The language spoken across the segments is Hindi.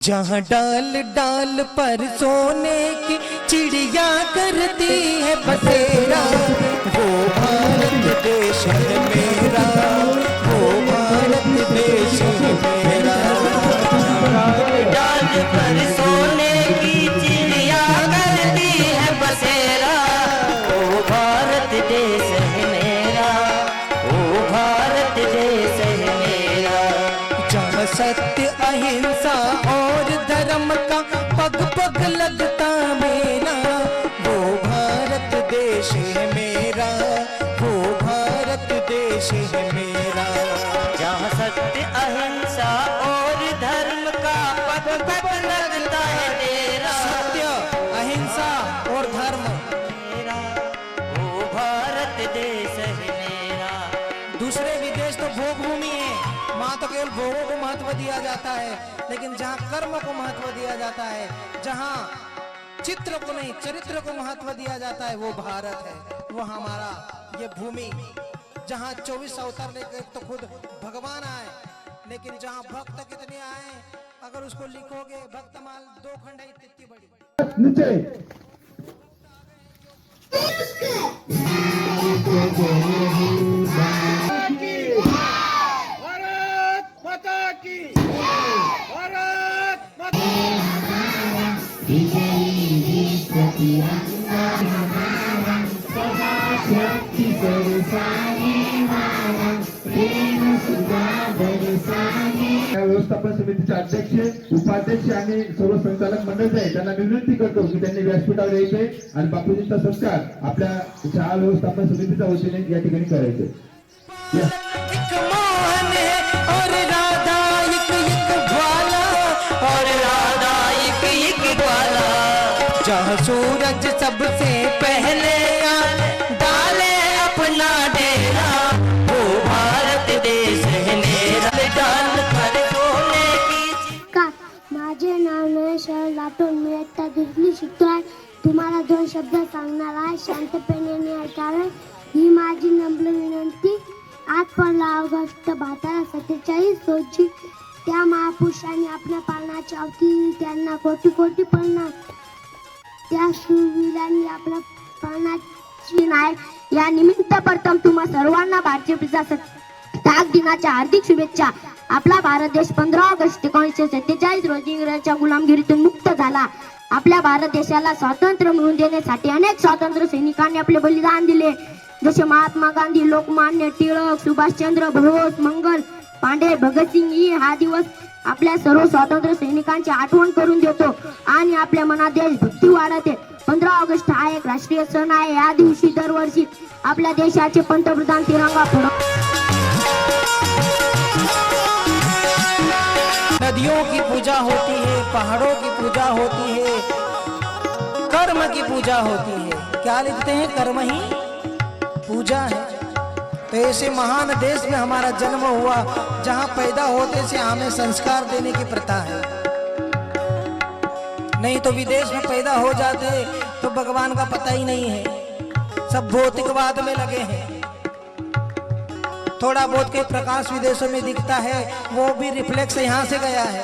जहाँ डाल डाल पर सोने की चिड़िया करती है बसेरा, वो भारत देश है मेरा, वो भारत देश है मेरा। डाल पर सोने की चिड़िया करती है बसेरा, वो भारत देश है मेरा, वो भारत देश है मेरा। जहाँ सत्य अहिंसा और धर्म का पग पग लगता मेरा, वो भारत देश है मेरा, वो भारत देश है मेरा। जहाँ सत्य अहिंसा और धर्म का पग पग लगता है तेरा, सत्य अहिंसा और धर्म मेरा वो भारत देश है मेरा। दूसरे विदेश तो भोग भूमि है, वहाँ तो केवल भोगों को महत्व दिया जाता है, लेकिन जहाँ कर्म को महत्व दिया जाता है, जहाँ चित्र को नहीं चरित्र को महत्व दिया जाता है, वो भारत है, वो हमारा ये भूमि। जहाँ 24 अवतार लेकर तो खुद भगवान आए, लेकिन जहाँ भक्त कितने आए, अगर उसको लिखोगे भक्तमाल 2 खंड है इतनी बड़ी। नीचे भारत माता की, भारत माता व्यवस्थापन समितीचे अध्यक्ष, उपाध्यक्ष आणि सर्व संचालक मंडळ आहे त्यांना विनंती करतो की त्यांनी व्यासपीठावर यायचे आणि बापूजींचा सत्कार आपल्या शाळा व्यवस्थापन समितीच्या वतीने या ठिकाणी करायचे। एक मोहन है और राधा एक एक ग्वाला, और राधा एक ग्वाला, जहाँ सूरज सबसे पहले डाले अपना डेरा, वो भारत देश है मेरा। डाल पर सोने की का माझे नाव नरेश्वर लाटूर, मी इयत्ता 2री शिकतो आहे। तुम्हाला 2 शब्द सांगणार आहे, शांतपणे ऐकावे ही माझी नम्र विनंती। आज 15 ऑगस्ट 1247 रोजी त्या महापुरुषांनी आपल्या प्राणाची आहुती दिली, त्यांना कोटी कोटी प्रणाम। त्या शूरवीरांनी आपल्या प्राणाची नायक या निमित्त प्रथम तुम्हा सर्वांना भारतीय प्रजासत्ताक दिनाच्या हार्दिक शुभेच्छा। आपला भारत देश 15 ऑगस्ट 1947 रोजी इंग्रजांच्या गुलामगिरीतून मुक्त झाला। आपल्या भारत देशाला स्वातंत्र्य मिळवून देण्यासाठी अनेक स्वातंत्र्य सैनिकांनी आपले बलिदान दिले, जसे महात्मा गांधी, लोकमान्य टिळक, सुभाषचंद्र बोस, मंगल पांडे, भगतसिंग। हा दिवस आपल्या सर्व स्वातंत्र्य सैनिकांची आठवण करून देतो आणि आपल्या मनात देशभक्ती वाढते। 15 ऑगस्ट हा एक राष्ट्रीय सण आहे। या दिवशी दरवर्षी आपल्या देशाचे पंतप्रधान तिरंगा फडकवतात। नदियों की पूजा होती है, पहाड़ों की पूजा होती है, कर्म की पूजा होती है। क्या लिखते हैं? कर्म ही पूजा है। तो ऐसे महान देश में हमारा जन्म हुआ, जहाँ पैदा होते से हमें संस्कार देने की प्रथा है। नहीं तो विदेश में पैदा हो जाते तो भगवान का पता ही नहीं है, सब भौतिकवाद में लगे हैं। थोड़ा बहुत के प्रकाश विदेशों में दिखता है, वो भी रिफ्लेक्स यहाँ से गया है,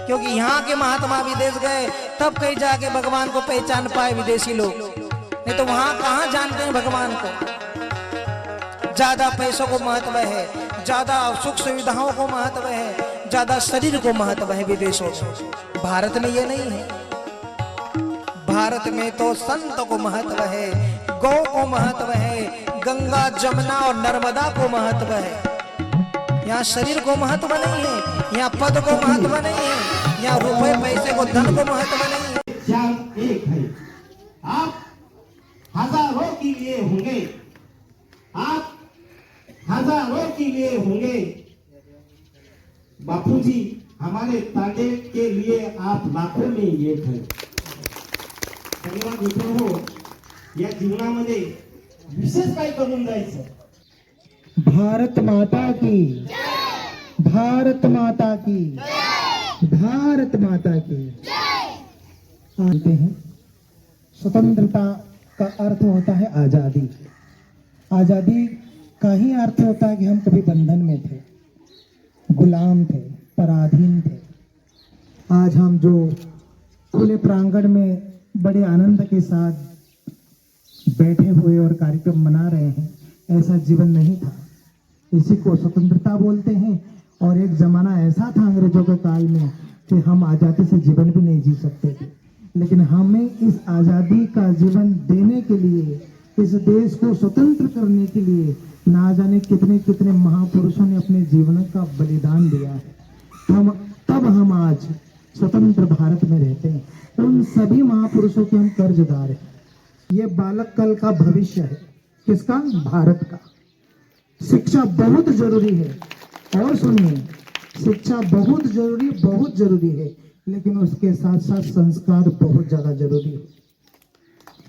क्योंकि यहाँ के महात्मा विदेश गए तब कहीं जाके भगवान को पहचान पाए विदेशी लोग, नहीं तो वहाँ कहाँ जानते हैं भगवान को। ज्यादा पैसों को महत्व है, ज्यादा सुख सुविधाओं को महत्व है, ज्यादा शरीर को महत्व है विदेशों में। भारत में ये नहीं है। भारत में तो संत को महत्व है, गौ को महत्व है, गंगा जमुना और नर्मदा को महत्व है। यहाँ शरीर को महत्व नहीं है, यहाँ पद को महत्व नहीं है, यहाँ रुपए पैसे को धन को महत्व नहीं है। श्याम एक है, आप हजारों के लिए होंगे, आप हजारों के लिए होंगे। बापूजी हमारे तांडे के लिए आप लाखों में एक है। धन्यवाद मित्रांनो, या जीवनामध्ये विशेष काय करून जायचं। भारत माता की, भारत माता की, भारत माता की। जानते हैं स्वतंत्रता का अर्थ होता है आजादी। आजादी का ही अर्थ होता है कि हम कभी बंधन में थे, गुलाम थे, पराधीन थे। आज हम जो खुले प्रांगण में बड़े आनंद के साथ बैठे हुए और कार्यक्रम मना रहे हैं, ऐसा जीवन नहीं था। इसी को स्वतंत्रता बोलते हैं। और एक जमाना ऐसा था अंग्रेजों के काल में कि हम आज़ादी से जीवन भी नहीं जी सकते थे, लेकिन हमें इस आज़ादी का जीवन देने के लिए, इस देश को स्वतंत्र करने के लिए ना जाने कितने कितने महापुरुषों ने अपने जीवन का बलिदान दिया है। तब हम आज स्वतंत्र भारत में रहते हैं। उन सभी महापुरुषों के हम कर्जदार हैं। ये बालक कल का भविष्य है। किसका? भारत का। शिक्षा बहुत जरूरी है। और सुनिए, शिक्षा बहुत जरूरी है, लेकिन उसके साथ साथ संस्कार बहुत ज्यादा जरूरी है।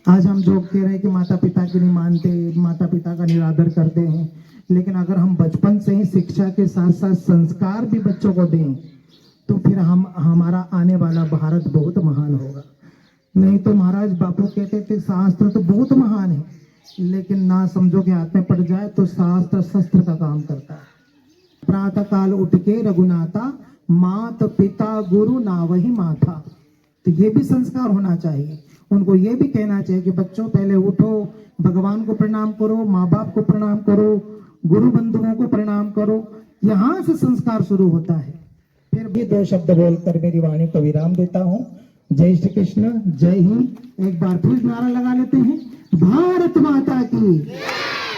आज हम जो कह रहे हैं कि माता पिता की नहीं मानते, माता पिता का निरादर करते हैं, लेकिन अगर हम बचपन से ही शिक्षा के साथ साथ संस्कार भी बच्चों को दें तो फिर हमारा आने वाला भारत बहुत महान होगा। नहीं तो महाराज बापू कहते थे शास्त्र तो बहुत महान है, लेकिन ना समझो के हाथ में पड़ जाए तो शास्त्र शस्त्र का काम करता है। प्रातः काल उठ के रघुनाथा, मात पिता गुरु ना वही माथा। तो ये भी संस्कार होना चाहिए। उनको ये भी कहना चाहिए कि बच्चों पहले उठो, भगवान को प्रणाम करो, माँ बाप को प्रणाम करो, गुरु बंधुओं को प्रणाम करो। यहाँ से संस्कार शुरू होता है। फिर भी दो शब्द बोलकर मेरी वाणी को विराम देता हूँ। जय श्री कृष्ण, जय हिंद। एक बार फिर नारा लगा लेते हैं, भारत माता की,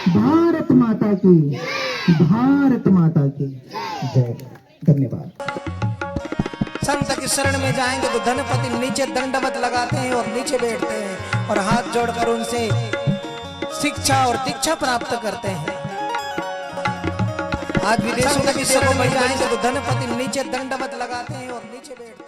भारत माता की, भारत माता की जय। धन्यवाद। संत की शरण में जाएंगे तो धनपति नीचे दंडवत लगाते हैं और नीचे बैठते हैं और हाथ जोड़कर उनसे शिक्षा और दीक्षा प्राप्त करते हैं। आज विदेशों में जाएंगे तो धनपति नीचे दंडवत लगाते हैं और नीचे बैठते हैं।